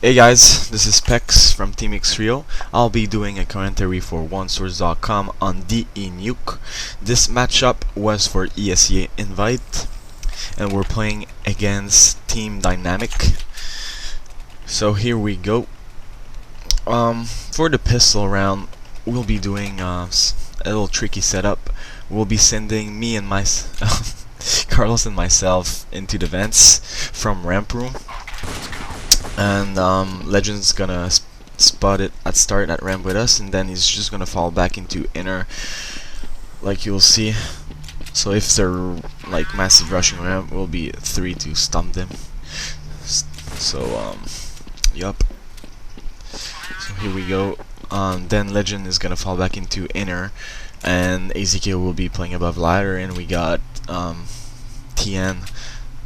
Hey guys, this is Pex from Team x3o. I'll be doing a commentary for JuanSource.com on DE Nuke. This matchup was for ESEA Invite, and we're playing against Team Dynamic. So here we go. For the pistol round, we'll be doing a little tricky setup. We'll be sending me and my Carlos and myself into the vents from ramp room. And Legend's gonna spot it at start at ramp with us, and then he's just gonna fall back into inner, like you'll see. So if they're like massive rushing ramp, we'll be 3 to stump them. So yup. So here we go. Then Legend is gonna fall back into inner, and Ezekiel will be playing above ladder, and we got TN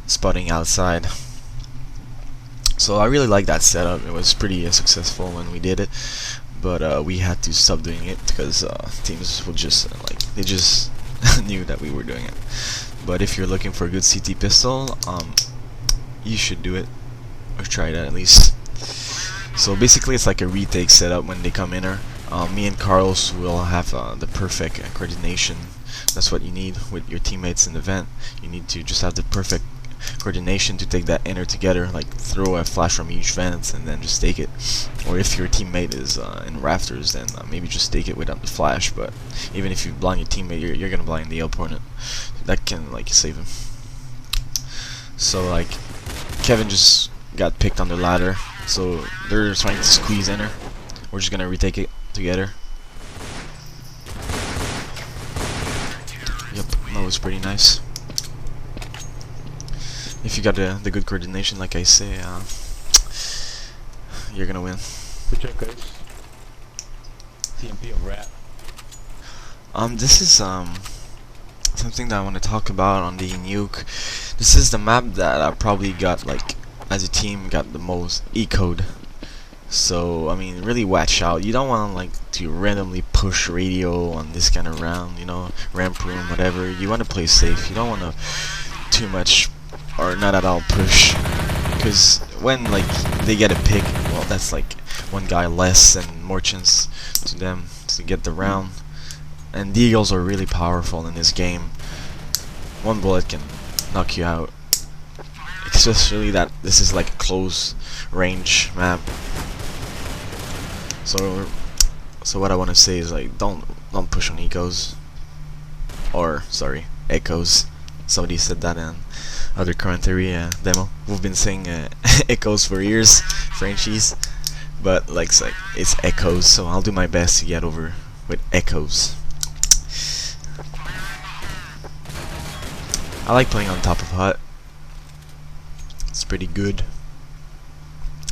spotting outside. So I really like that setup. It was pretty successful when we did it, but we had to stop doing it because teams will just they just knew that we were doing it. But if you're looking for a good CT pistol, you should do it or try it at least. So basically, it's like a retake setup when they come inner. Me and Carlos will have the perfect coordination. That's what you need with your teammates in the vent. You need to just have the perfect coordination to take that inner together, like throw a flash from each vent and then just take it. Or if your teammate is in rafters, then maybe just take it without the flash. But even if you blind your teammate, you're gonna blind the opponent. That can like save him. So like Kevin just got picked on the ladder, so they're trying to squeeze inner. We're just gonna retake it together. Yep, that was pretty nice. If you got the good coordination, like I say, you're gonna win. Good job, guys. TMP of rat. This is something that I want to talk about on the nuke. This is the map that I probably got, like, as a team, got the most E-code. So I mean, really watch out. You don't want like to randomly push radio on this kind of round, you know, ramp room, whatever. You want to play safe. You don't want to too much or not at all push, because when like they get a pick, well, that's like one guy less and more chance to them to get the round. And the Eagles are really powerful in this game. One bullet can knock you out, especially that this is like a close range map. So what I want to say is, like, don't push on ecos, or sorry, echoes. Somebody said that in other commentary demo. We've been saying echoes for years, Frenchies, but like it's echoes. So I'll do my best to get over with echoes. I like playing on top of hut. It's pretty good.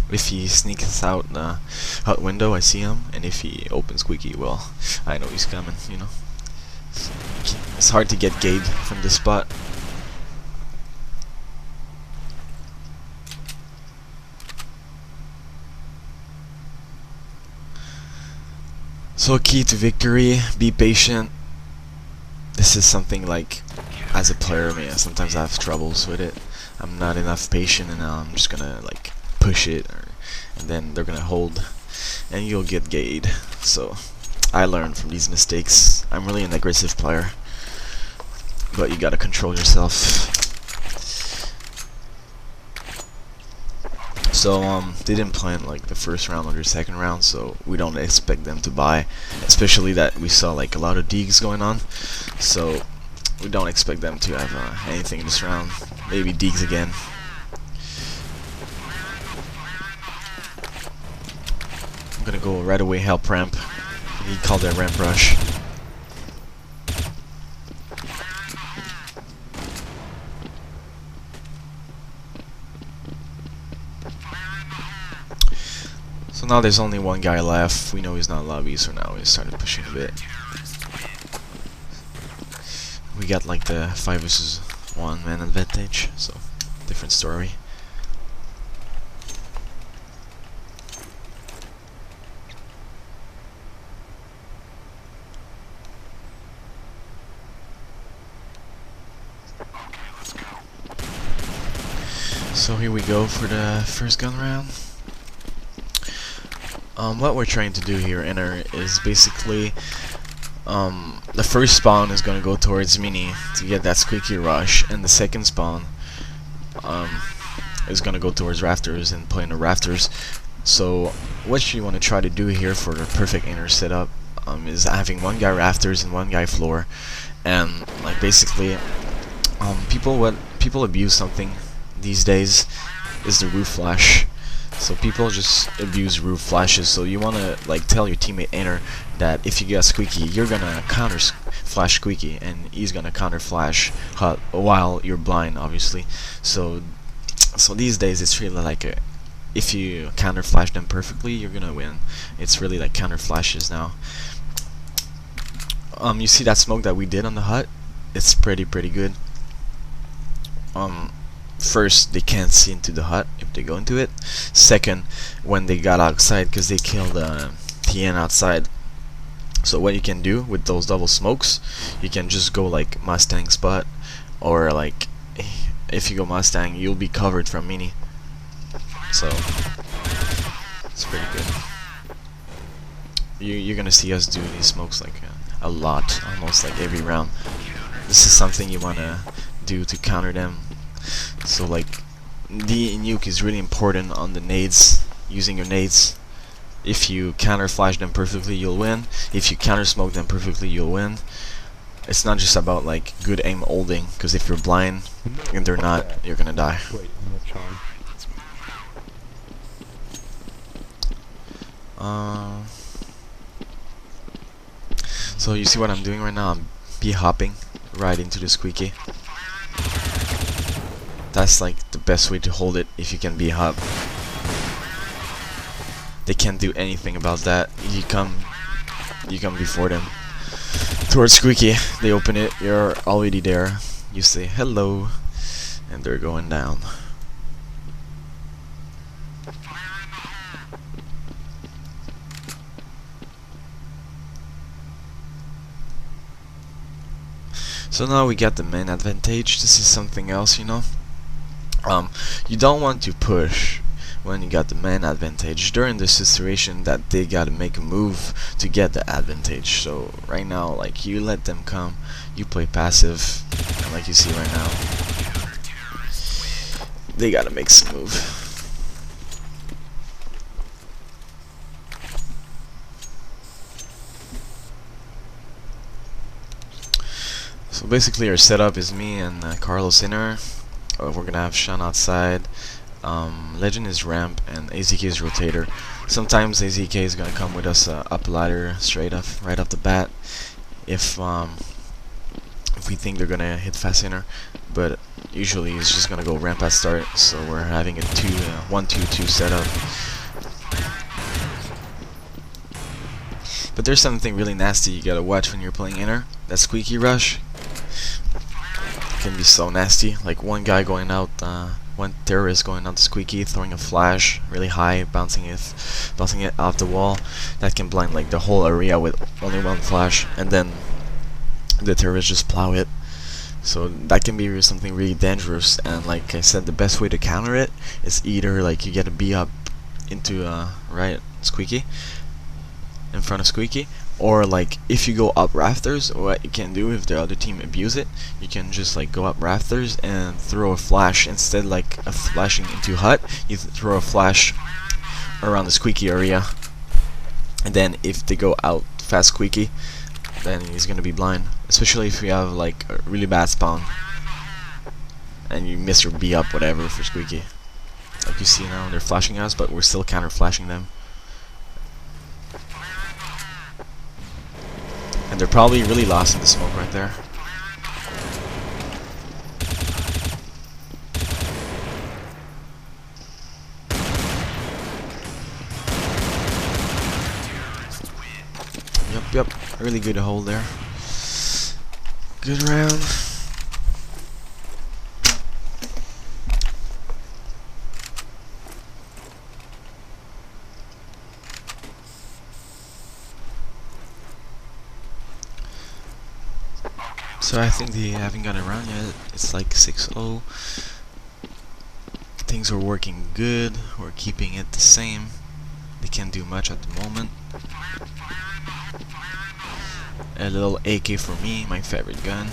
If he sneaks out the hut window, I see him, and if he opens squeaky, well, I know he's coming, you know. So it's hard to get gauge from this spot. So key to victory, be patient. This is something like, as a player, man, sometimes I have troubles with it. I'm not enough patient, and I'm just gonna like push it, and then they're gonna hold, and you'll get gauge. So I learned from these mistakes. I'm really an aggressive player, but you gotta control yourself. So they didn't plan like the first round or the second round, so we don't expect them to buy, especially that we saw like a lot of digs going on, so we don't expect them to have anything this round. Maybe digs again. I'm gonna go right away help ramp. He called that ramp rush. So now there's only one guy left. We know he's not lobby, so now we started pushing a bit. We got like the 5 versus 1 man advantage, so different story. So here we go for the first gun round. What we're trying to do here, Inner, is basically the first spawn is gonna go towards Mini to get that squeaky rush, and the second spawn is gonna go towards Rafters and play in the Rafters. So what you want to try to do here for the perfect Inner setup is having one guy Rafters and one guy floor, and like basically people abuse something these days is the roof flash. So people just abuse roof flashes. So you wanna like tell your teammate Inner that if you get squeaky, you're gonna counter flash squeaky, and he's gonna counter flash hot while you're blind, obviously. So these days it's really like if you counter flash them perfectly, you're gonna win. It's really like counter flashes now. You see that smoke that we did on the hut? It's pretty good. First, they can't see into the hut if they go into it. Second, when they got outside, because they killed TN outside. So what you can do with those double smokes, you can just go like Mustang spot, or like if you go Mustang, you'll be covered from Mini. So it's pretty good. You're gonna see us do these smokes like a lot, almost like every round. This is something you wanna do to counter them. So like the nuke is really important on the nades, using your nades. If you counter flash them perfectly, you'll win. If you counter smoke them perfectly, you'll win. It's not just about like good aim holding, because if you're blind and they're not, you're gonna die. Wait, I'm not trying. So you see what I'm doing right now? I'm hopping right into the squeaky. That's like the best way to hold it if you can hop. They can't do anything about that. You come before them towards squeaky. They open it. You're already there. You say hello, and they're going down. So now we got the main advantage. This is something else, you know. You don't want to push when you got the man advantage during the situation that they gotta make a move to get the advantage. So right now, like, you let them come, you play passive, and like you see right now, they gotta make some move. So basically our setup is me and Carlos Inner. We're gonna have Sean outside, Legend is ramp, and AZK is rotator. Sometimes AZK is gonna come with us up ladder straight up, right off the bat, if we think they're gonna hit fast Inner, but usually it's just gonna go ramp at start. So we're having a 1-2-2 setup. But there's something really nasty you gotta watch when you're playing Inner. That squeaky rush can be so nasty. Like one guy going out, one terrorist going out the squeaky, throwing a flash really high, bouncing it off the wall. That can blind like the whole area with only one flash, and then the terrorists just plow it. So that can be something really dangerous. And like I said, the best way to counter it is either like you get a B up into right squeaky, in front of squeaky, or like if you go up rafters, what you can do if the other team abuse it, you can just like go up rafters and throw a flash instead, like of flashing into hut, you throw a flash around the squeaky area, and then if they go out fast squeaky, then he's gonna be blind, especially if you have like a really bad spawn and you miss your B up whatever for squeaky. Like you see now, they're flashing us, but we're still counter flashing them. And they're probably really lost in the smoke right there. Yep, really good hold there. Good round. So I think they haven't got around yet. It's like 6-0. Things are working good. We're keeping it the same. They can't do much at the moment. A little AK for me, my favorite gun.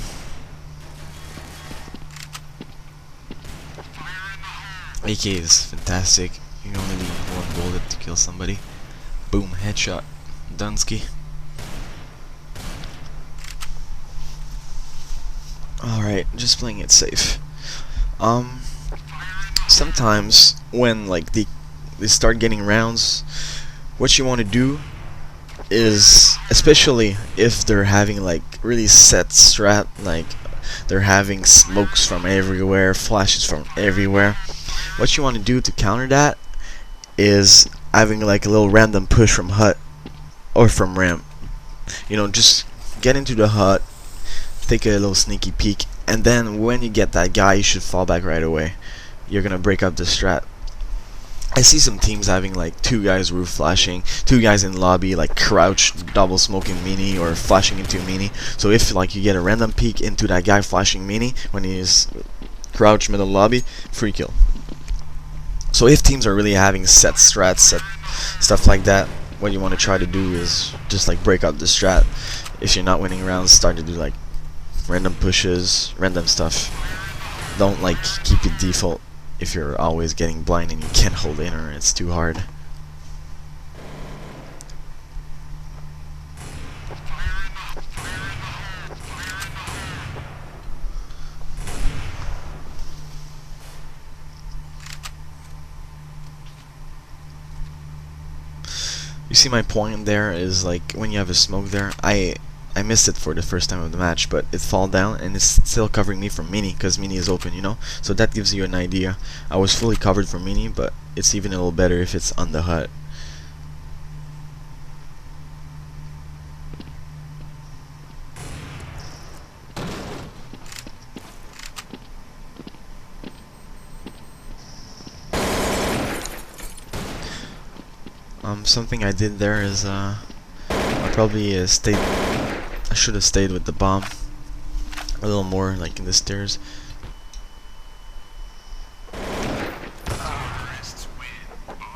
AK is fantastic. You only need one bullet to kill somebody. Boom, headshot. Dunsky. Alright, just playing it safe. Sometimes when like they start getting rounds, what you want to do is, especially if they're having like really set strat, like they're having smokes from everywhere, flashes from everywhere, what you want to do to counter that is having like a little random push from hut or from ramp. You know, just get into the hut, take a little sneaky peek, and then when you get that guy, you should fall back right away. You're gonna break up the strat. I see some teams having like 2 guys roof flashing, 2 guys in lobby like crouched double smoking mini or flashing into mini. So if like you get a random peek into that guy flashing mini when he is crouched middle lobby, free kill. So if teams are really having set strats, set stuff like that, what you want to try to do is just like break up the strat. If you're not winning rounds, start to do like random pushes, random stuff. Don't like keep it default if you're always getting blind and you can't hold in or it's too hard. You see my point there is like when you have a smoke there, I missed it for the first time of the match, but it fall down and it's still covering me from mini because mini is open, you know. So that gives you an idea. I was fully covered from mini, but it's even a little better if it's on the hut. Something I did there is I probably I should have stayed with the bomb a little more, like in the stairs.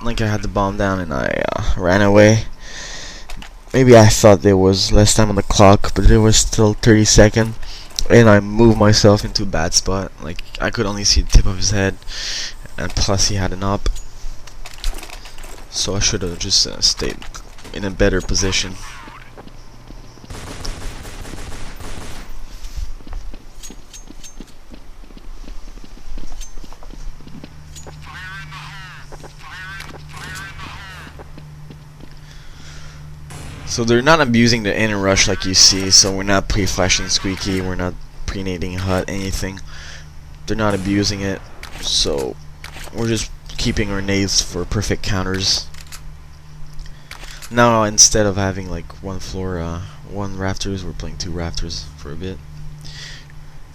Like I had the bomb down and I ran away. Maybe I thought there was less time on the clock, but there was still 30 seconds. And I moved myself into a bad spot. Like I could only see the tip of his head, and plus he had an op. So I should have just stayed in a better position. So they're not abusing the inner rush like you see, so we're not pre-flashing squeaky, we're not pre-nading hut, anything. They're not abusing it, so we're just keeping our nades for perfect counters. Now instead of having like one floor, one rafters, we're playing 2 rafters for a bit.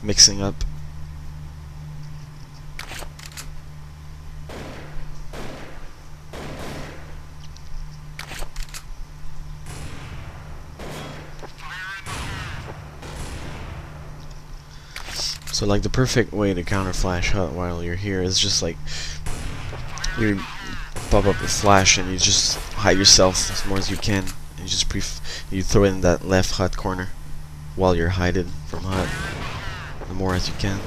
Mixing up. So like the perfect way to counter flash hut while you're here is just like you pop up a flash and you just hide yourself as more as you can. And you just you throw it in that left hut corner while you're hidden from hut the more as you can.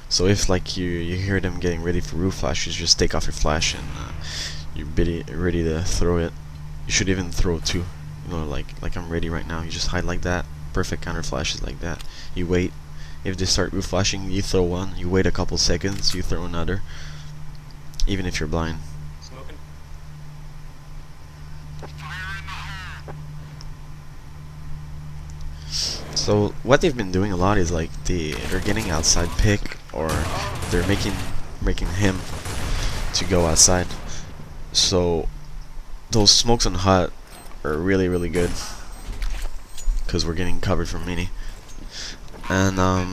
So if like you hear them getting ready for roof flash, you just take off your flash and you're ready to throw it. You should even throw 2. You know, like I'm ready right now. You just hide like that. Perfect counter flashes like that. You wait. If they start roof flashing, you throw one. You wait a couple seconds. You throw another. Even if you're blind. Smoking. So what they've been doing a lot is like they're getting outside pick, or they're making him to go outside. So those smokes on hut are really good because we're getting covered from mini. And I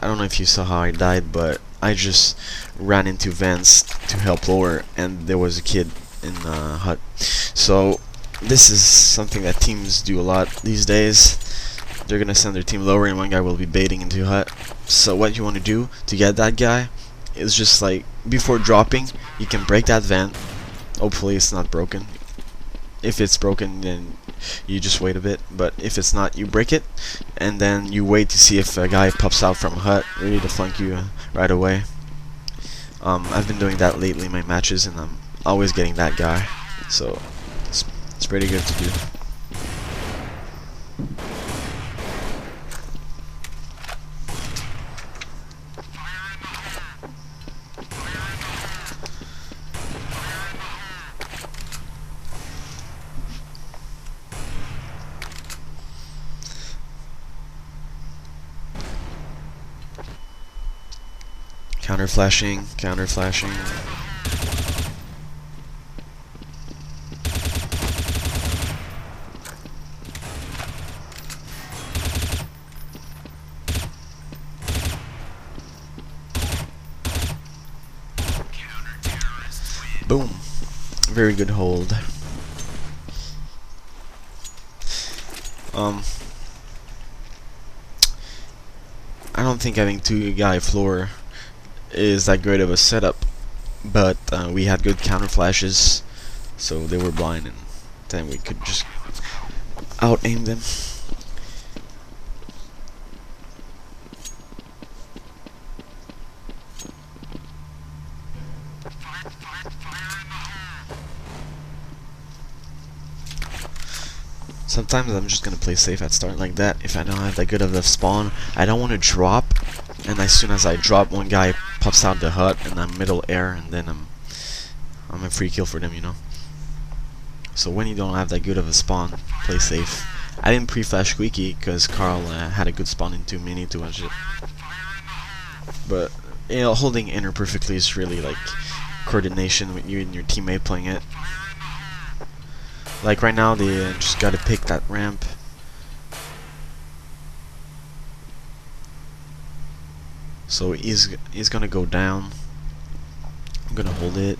don't know if you saw how I died, but I just ran into vents to help lower, and there was a kid in the hut. So this is something that teams do a lot these days. They're gonna send their team lower and one guy will be baiting into hut. So what you want to do to get that guy is just like before dropping, you can break that vent, Hopefully it's not broken. If it's broken, then you just wait a bit, but if it's not, you break it, and then you wait to see if a guy pops out from a hut, ready to flank you right away. I've been doing that lately in my matches, and I'm always getting that guy, so it's pretty good to do. Counter flashing, counter flashing. Boom. Very good hold. I don't think having two guy floor is that great of a setup, but we had good counter flashes, so they were blind, and then we could just out aim them. Sometimes I'm just gonna play safe at start like that. If I don't have that good of a spawn, I don't want to drop, and as soon as I drop, one guy pops out the hut and I'm middle air, and then I'm a free kill for them, you know. So when you don't have that good of a spawn, play safe. I didn't pre-flash Squeaky because Carl had a good spawn in 2 mini to watch it. But you know, holding inner perfectly is really like coordination with you and your teammate playing it. Like right now, they just gotta pick that ramp. So he's gonna go down. I'm gonna hold it.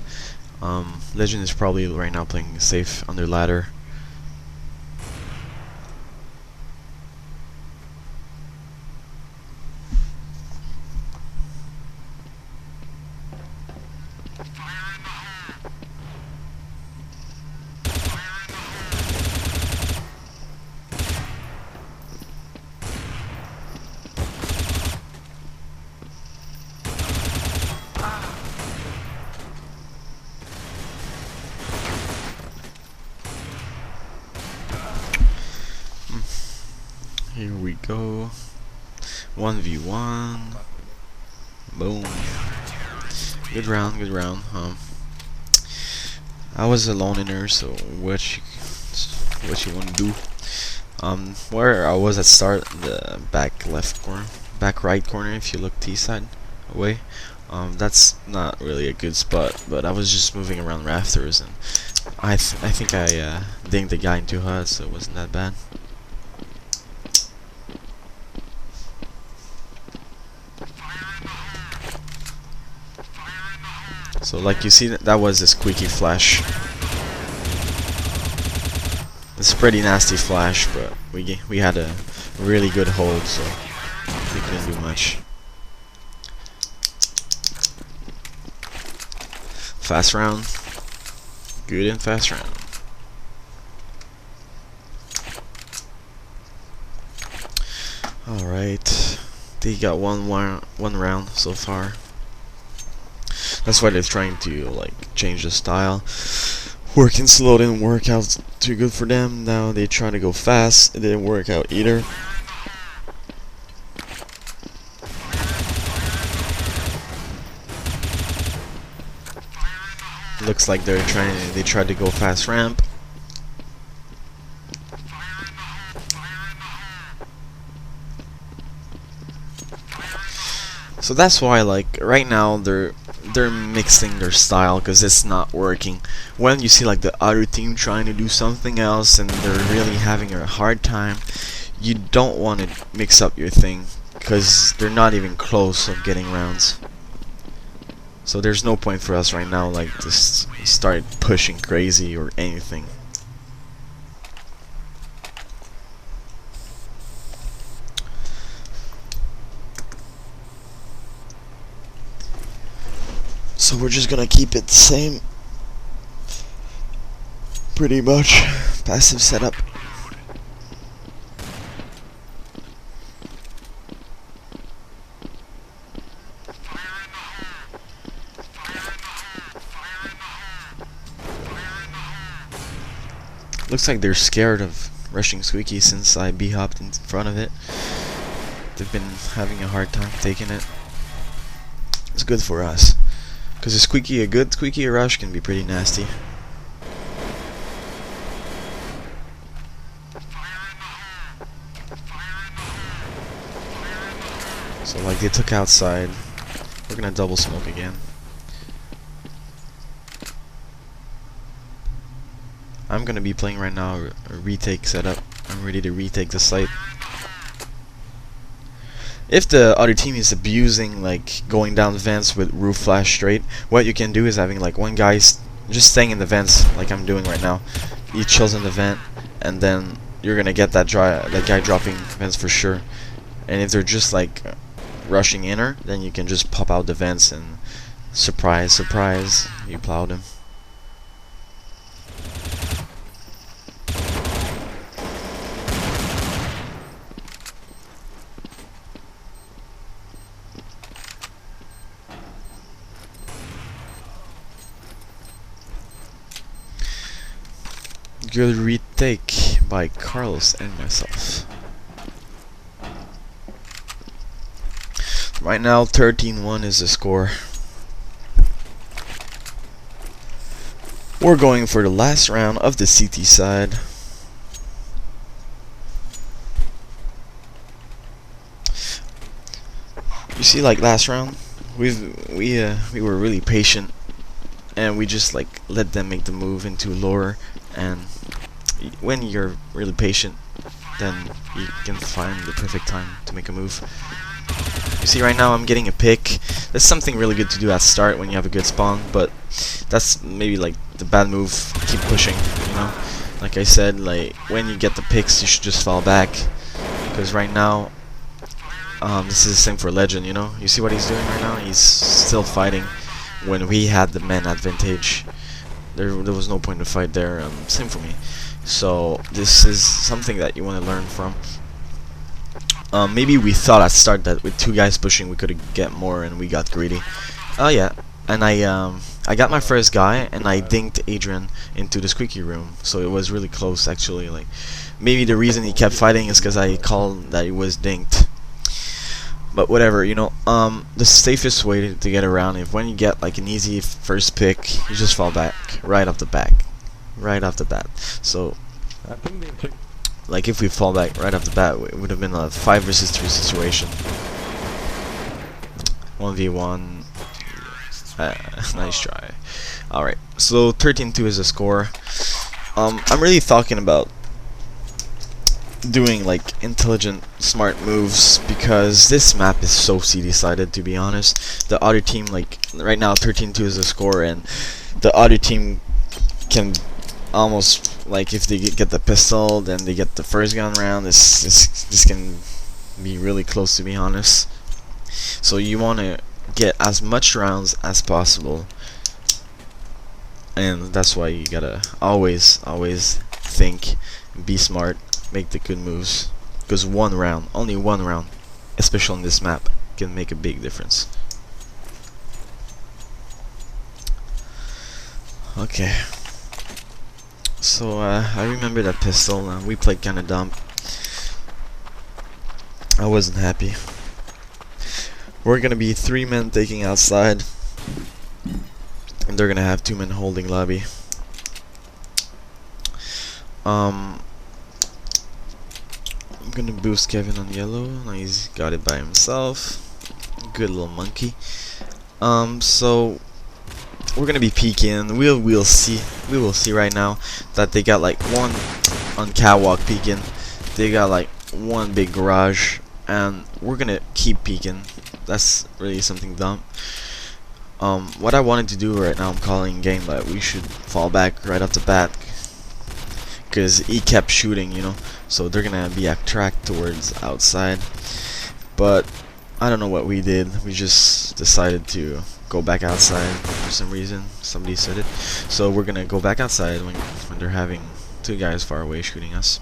Legend is probably right now playing safe under ladder. Here we go. 1v1. Boom. Good round, good round. I was alone in her, so what you want to do? Where I was at start, the back left corner, back right corner. If you look T side away, that's not really a good spot. But I was just moving around rafters, and I think I dinged the guy into HUD, so it wasn't that bad. So like you see, that was a squeaky flash. It's a pretty nasty flash, but we had a really good hold, so we couldn't do much. Fast round. Good and fast round. Alright. They got one round so far. That's why they're trying to like change the style. Working slow didn't work out too good for them. Now they try to go fast. It didn't work out either. Looks like they tried to go fast ramp. So that's why, like, right now they're mixing their style because it's not working. When you see like the other team trying to do something else and they're really having a hard time, you don't want to mix up your thing because they're not even close of getting rounds. So there's no point for us right now like to start pushing crazy or anything. So we're just gonna keep it the same. pretty much. Passive setup. Looks like they're scared of rushing Squeaky since I b-hopped in front of it. They've been having a hard time taking it. It's good for us, because a good Squeaky rush can be pretty nasty. So like they took outside, we're gonna double smoke again. I'm gonna be playing right now a retake setup. I'm ready to retake the site. If the other team is abusing like going down the vents with roof flash straight, what you can do is having like one guy just staying in the vents like I'm doing right now. He chills in the vent, and then you're gonna get that guy dropping vents for sure. And if they're just like rushing inner, then you can just pop out the vents and surprise, surprise, you plowed him. Good retake by Carlos and myself. Right now 13-1 is the score. We're going for the last round of the CT side. You see, like last round, we were really patient, and we just like let them make the move into lower. And when you're really patient, then you can find the perfect time to make a move. You see, right now I'm getting a pick. That's something really good to do at start when you have a good spawn, but that's maybe like the bad move. Keep pushing, you know. Like I said, like when you get the picks, you should just fall back, because right now this is the same for Legend, you know. You see what he's doing right now? He's still fighting when we had the man advantage. There was no point to fight there. Same for me. So this is something that you want to learn from. Maybe we thought at start that with two guys pushing we could get more, and we got greedy. Oh yeah, and I got my first guy, and I dinked Adrian into the Squeaky room. So it was really close actually. Like maybe the reason he kept fighting is because I called that he was dinked. But whatever, you know, the safest way to get around, if when you get like an easy first pick, you just fall back right off the bat. So, like if we fall back right off the bat, it would have been a 5 versus 3 situation. 1v1. Nice try. Alright, so 13-2 is the score. I'm really talking about doing like intelligent, smart moves, because this map is so CD-sided, to be honest. The other team, like right now 13-2 is the score, and the other team can almost, like if they get the pistol, then they get the first gun round. This can be really close, to be honest. So you want to get as much rounds as possible, and that's why you gotta always think, be smart, make the good moves, because only one round, especially on this map, can make a big difference. Okay, so I remember that pistol. We played kinda dumb. I wasn't happy. We're gonna be 3 men taking outside, and they're gonna have 2 men holding lobby. I'm gonna boost Kevin on yellow. Now he's got it by himself. Good little monkey. So we're gonna be peeking. We will see right now that they got like one on catwalk peeking. They got like one big garage, and we're gonna keep peeking. That's really something dumb. What I wanted to do right now, I'm calling game, but we should fall back right off the bat, because he kept shooting, you know. So they're gonna be attracted towards outside. But I don't know what we did. We just decided to go back outside for some reason. Somebody said it. So we're gonna go back outside when they're having two guys far away shooting us.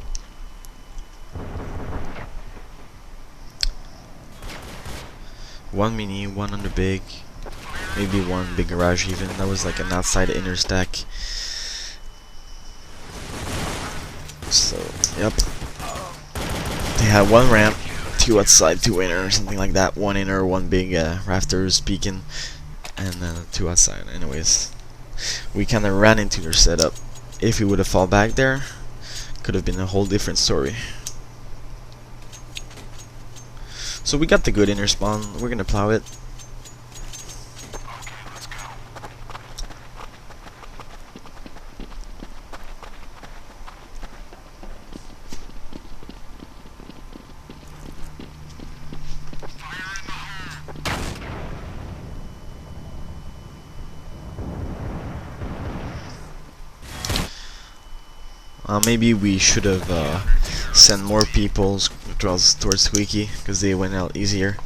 One mini, one under big, maybe one big garage even. That was like an outside inner stack. So, yep. They had one ramp, two outside, two inner, or something like that. One inner, one big rafters peeking, and then two outside. Anyways, we kind of ran into their setup. If we would have fall back there, could have been a whole different story. So we got the good inner spawn. We're gonna plow it. Maybe we should have sent more people towards Squeaky, because they went out easier.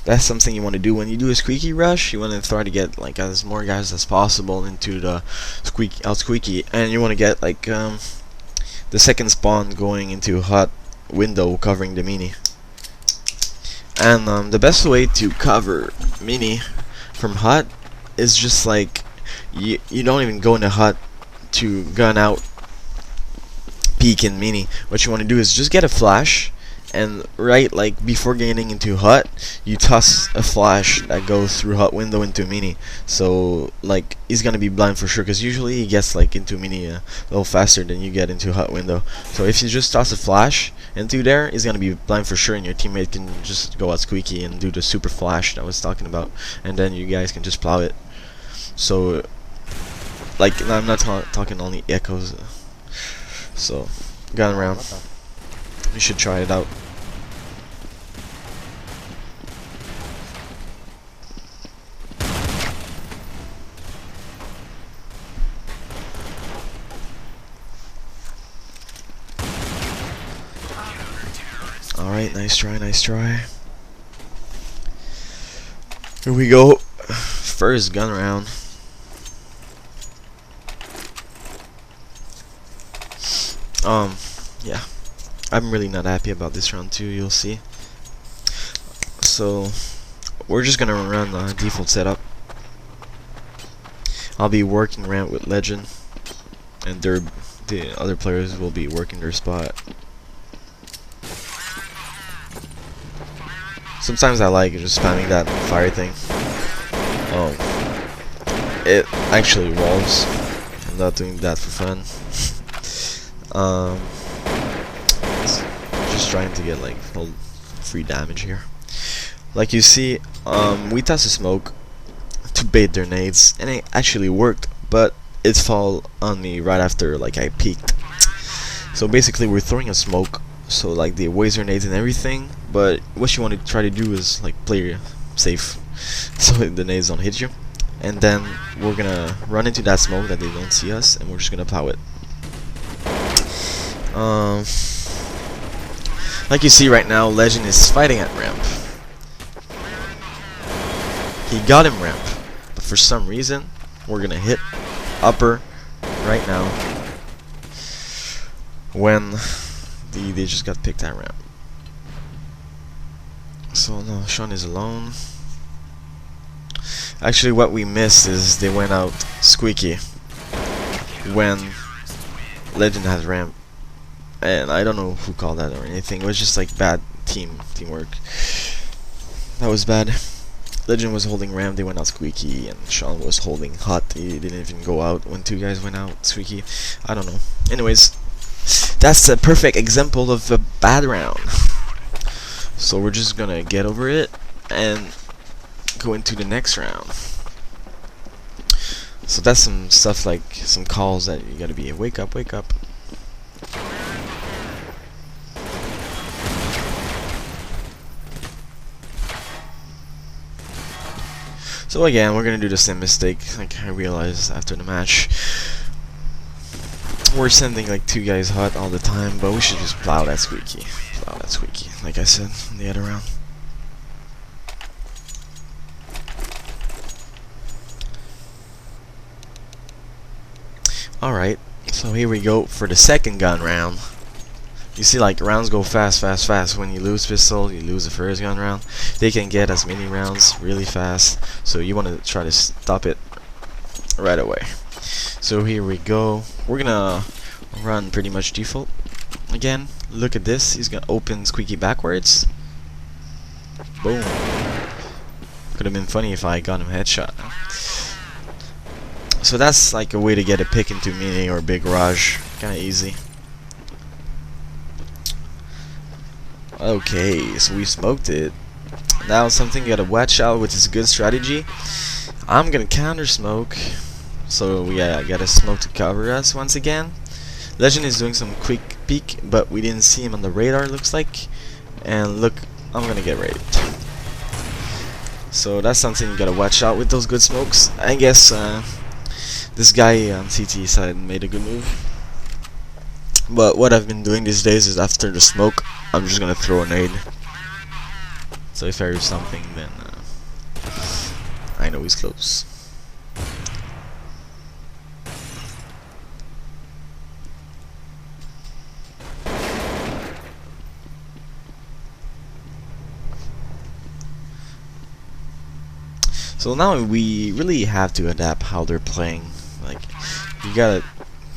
That's something you want to do when you do a Squeaky rush. You want to try to get like as more guys as possible into the Squeaky, and you want to get like the second spawn going into hot window covering the mini. And the best way to cover mini from hot is just like you don't even go into hot to gun out peek in mini. What you want to do is just get a flash, and right like before getting into hut, you toss a flash that goes through hut window into mini. So like he's gonna be blind for sure, because usually he gets like into mini a little faster than you get into hut window. So if you just toss a flash into there, he's gonna be blind for sure, and your teammate can just go out Squeaky and do the super flash that I was talking about, and then you guys can just plow it. So like I'm not talking only echoes. So, gun round. You should try it out. Alright, nice try, nice try. Here we go. First gun round. Yeah, I'm really not happy about this round too, you'll see. So, we're just gonna run the default setup. I'll be working ramp with Legend, and the other players will be working their spot. Sometimes I like just spamming that fire thing. It actually rolls. I'm not doing that for fun. Just trying to get like full free damage here. Like you see, we tossed a smoke to bait their nades, and it actually worked, but it fell on me right after like I peeked. So basically we're throwing a smoke, so like they waste their nades and everything, but what you want to try to do is like play safe, so the nades don't hit you. And then we're gonna run into that smoke that they don't see us, and we're just gonna plow it. Like you see right now, Legend is fighting at ramp. He got him ramp, but for some reason, we're gonna hit upper right now when they just got picked at ramp. So no, Sean is alone. Actually, what we missed is they went out Squeaky when Legend has ramp. And I don't know who called that or anything. It was just like bad teamwork. That was bad. Legend was holding ramp, they went out Squeaky, and Sean was holding hot. He didn't even go out when two guys went out Squeaky. I don't know. Anyways, that's a perfect example of a bad round. So we're just gonna get over it and go into the next round. So that's some stuff like some calls that you gotta be wake up, wake up. So again, we're gonna do the same mistake like I realized after the match. We're sending like two guys hot all the time, but we should just plow that Squeaky. Plow that Squeaky, like I said in the other round. Alright, so here we go for the second gun round. You see, like, rounds go fast, fast, fast. When you lose pistol, you lose the first gun round. They can get as many rounds really fast, so you want to try to stop it right away. So here we go. We're gonna run pretty much default again. Look at this. He's gonna open squeaky backwards. Boom. Could have been funny if I got him headshot. So that's like a way to get a pick into mini or big garage. Kinda easy. Okay, so we smoked it. Now something you gotta watch out, which is a good strategy. I'm gonna counter smoke. So we gotta smoke to cover us once again. Legend is doing some quick peek, but we didn't see him on the radar, looks like. And look, I'm gonna get raped. So that's something you gotta watch out with those good smokes. I guess this guy on CT side made a good move. But what I've been doing these days is after the smoke, I'm just gonna throw a nade. So if I hear something, then I know he's close. So now we really have to adapt how they're playing. Like, you gotta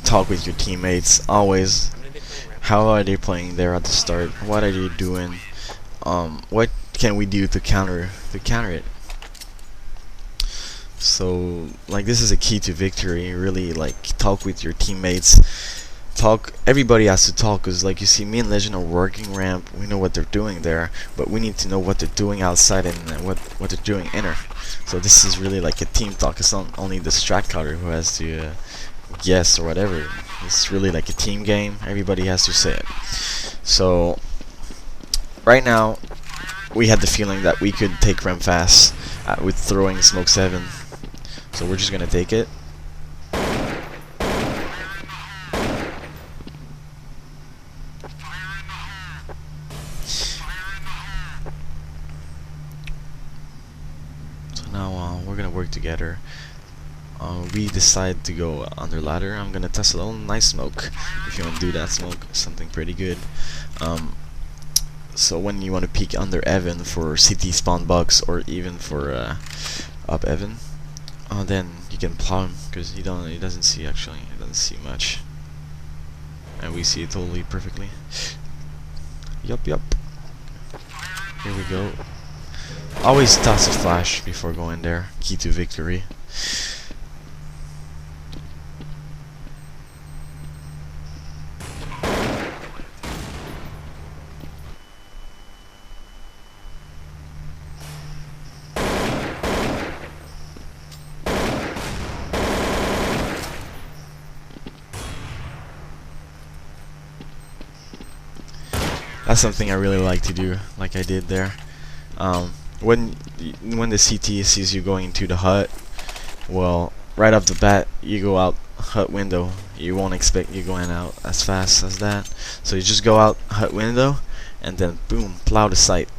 talk with your teammates always. How are they playing there at the start? What are they doing? What can we do to counter it? So, like, this is a key to victory. Really, like, talk with your teammates. Everybody has to talk, because like you see, me and Legend are working ramp. We know what they're doing there, but we need to know what they're doing outside and what they're doing inner. So this is really like a team talk. It's not only the strat cutter who has to guess or whatever. It's really like a team game. Everybody has to say it. So right now we had the feeling that we could take ramp fast with throwing smoke 7. So we're just gonna take it. Now we're gonna work together. We decide to go under ladder. I'm gonna test a little nice smoke. If you want to do that smoke, something pretty good. So when you want to peek under Evan for CT spawn box or even for up Evan, then you can plow him because he doesn't see much, and we see it totally perfectly. Yup. Here we go. Always toss a flash before going there. Key to victory. That's something I really like to do, like I did there. When the CT sees you going into the hut, well, right off the bat, you go out hut window. You won't expect you going out as fast as that. So you just go out hut window, and then boom, plow the site.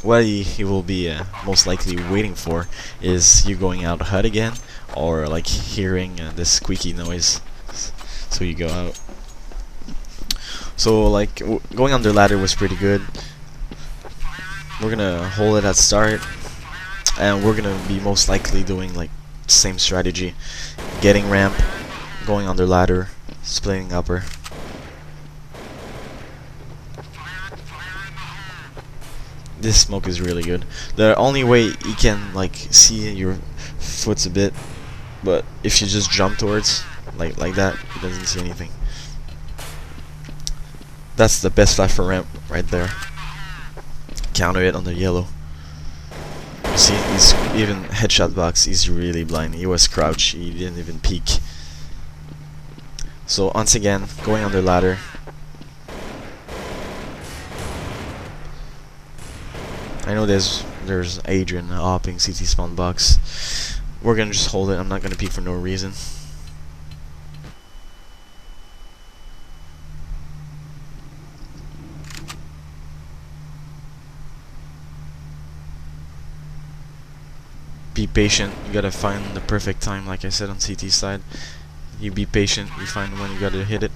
What he will be most likely waiting for is you going out hut again, or like hearing this squeaky noise. So you go out. So like going under ladder was pretty good. We're gonna hold it at start, and we're gonna be most likely doing like same strategy, getting ramp, going under ladder, splitting upper. This smoke is really good. The only way you can like see your foot's a bit, but if you just jump towards like that, he doesn't see anything. That's the best flash for ramp right there. Counter it on the yellow. You see, he's even headshot box. He's really blind. He was crouched. He didn't even peek. So once again, going under ladder. I know there's Adrian hopping CT spawn box. We're gonna just hold it. I'm not gonna peek for no reason. Be patient. You gotta find the perfect time, like I said on CT side. You be patient. You find when you gotta hit it.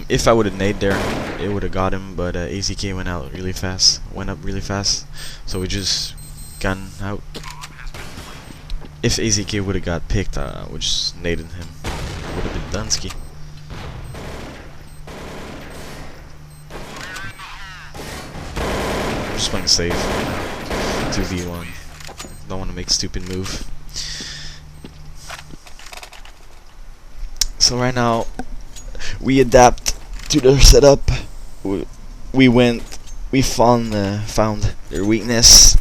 If I would have nade there, it would have got him, but AZK went out really fast. Went up really fast, so we just gun out. If AZK would have got picked, we just naded him. Would have been Dunsky. I'm just playing safe. 2v1. Don't want to make a stupid move. So right now, we adapt to their setup. We found their weakness.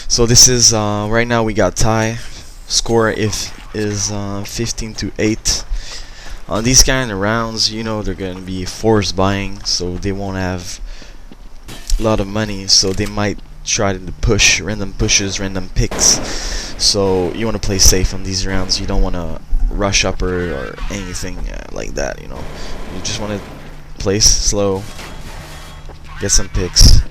So this is right now we got tie. Score is 15-8. On these kind of rounds, you know they're gonna be forced buying, so they won't have a lot of money. So they might try to push random pushes, random picks. So you want to play safe on these rounds. You don't want to rush up or anything like that. You know, you just want to play slow, get some picks.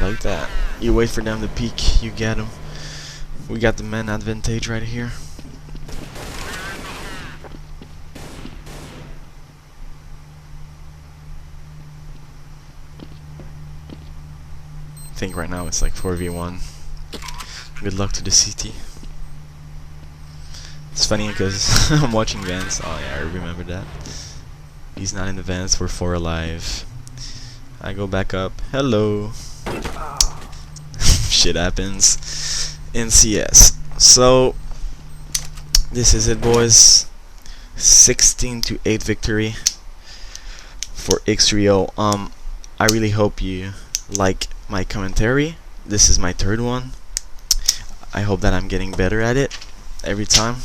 Like that. You wait for them to peek, you get them. We got the man advantage right here. I think right now it's like 4v1. Good luck to the CT. It's funny because I'm watching Vance. Oh yeah, I remember that. He's not in the Vance, we're 4 alive. I go back up. Hello. Shit happens in CS. So this is it, boys. 16-8 victory for x3o. I really hope you like my commentary. This is my 3rd one. I hope that I'm getting better at it every time.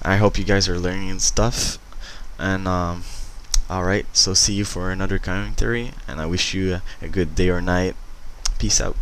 I hope you guys are learning stuff. And alright, so see you for another commentary, and I wish you a good day or night. Peace out.